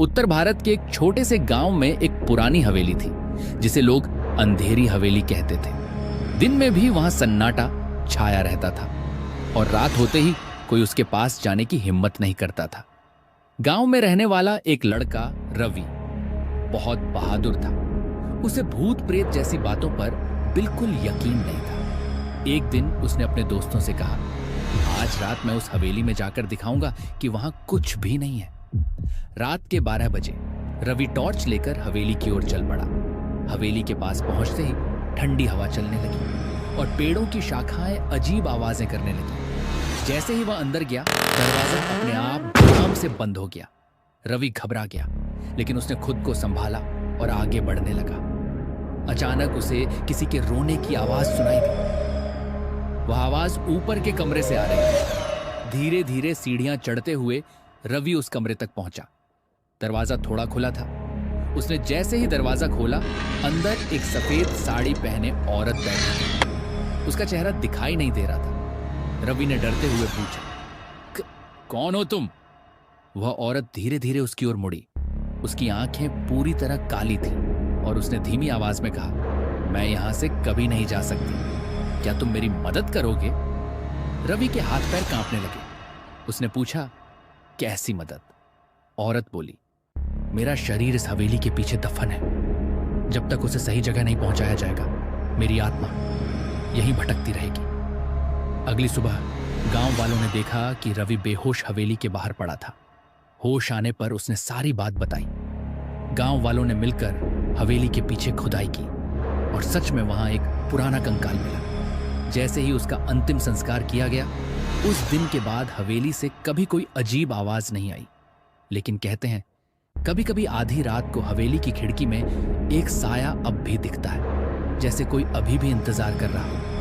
उत्तर भारत के एक छोटे से गांव में एक पुरानी हवेली थी जिसे लोग अंधेरी हवेली कहते थे। दिन में भी वहां सन्नाटा छाया रहता था और रात होते ही कोई उसके पास जाने की हिम्मत नहीं करता था। गांव में रहने वाला एक लड़का रवि बहुत बहादुर था। उसे भूत प्रेत जैसी बातों पर बिल्कुल यकीन नहीं था। एक दिन उसने अपने दोस्तों से कहा, आज रात मैं उस हवेली में जाकर दिखाऊंगा कि वहां कुछ भी नहीं है। रात के 12 बजे रवि टॉर्च लेकर हवेली की ओर चल पड़ा। हवेली के पास पहुंचते ही ठंडी हवा चलने लगी और पेड़ों की शाखाएं अजीब आवाजें करने लगी। जैसे ही वह अंदर गया, दरवाजा अपने आप धड़ाम से बंद हो गया। रवि घबरा गया, लेकिन उसने खुद को संभाला और आगे बढ़ने लगा। अचानक उसे किसी के रोने की आवाज सुनाई दी। वह आवाज ऊपर के कमरे से आ रही थी। धीरे धीरे सीढ़ियां चढ़ते हुए रवि उस कमरे तक पहुंचा। दरवाजा थोड़ा खुला था। उसने जैसे ही दरवाजा खोला, अंदर एक सफेद साड़ी पहने औरत बैठी थी। उसका चेहरा दिखाई नहीं दे रहा था। रवि ने डरते हुए पूछा, कौन हो तुम? वह औरत धीरे धीरे उसकी ओर मुड़ी। उसकी आंखें पूरी तरह काली थी और उसने धीमी आवाज में कहा, मैं यहां से कभी नहीं जा सकती। क्या तुम मेरी मदद करोगे? रवि के हाथ पैर कांपने लगे। उसने पूछा, कैसी मदद? औरत बोली, मेरा शरीर इस हवेली के पीछे दफन है। जब तक उसे सही जगह नहीं पहुंचाया जाएगा, मेरी आत्मा यहीं भटकती रहेगी। अगली सुबह गांव वालों ने देखा कि रवि बेहोश हवेली के बाहर पड़ा था। होश आने पर उसने सारी बात बताई। गांव वालों ने मिलकर हवेली के पीछे खुदाई की और सच में वहां एक पुराना कंकाल मिला। जैसे ही उसका अंतिम संस्कार किया गया, उस दिन के बाद हवेली से कभी कोई अजीब आवाज नहीं आई। लेकिन कहते हैं, कभी कभी आधी रात को हवेली की खिड़की में एक साया अब भी दिखता है, जैसे कोई अभी भी इंतजार कर रहा हो।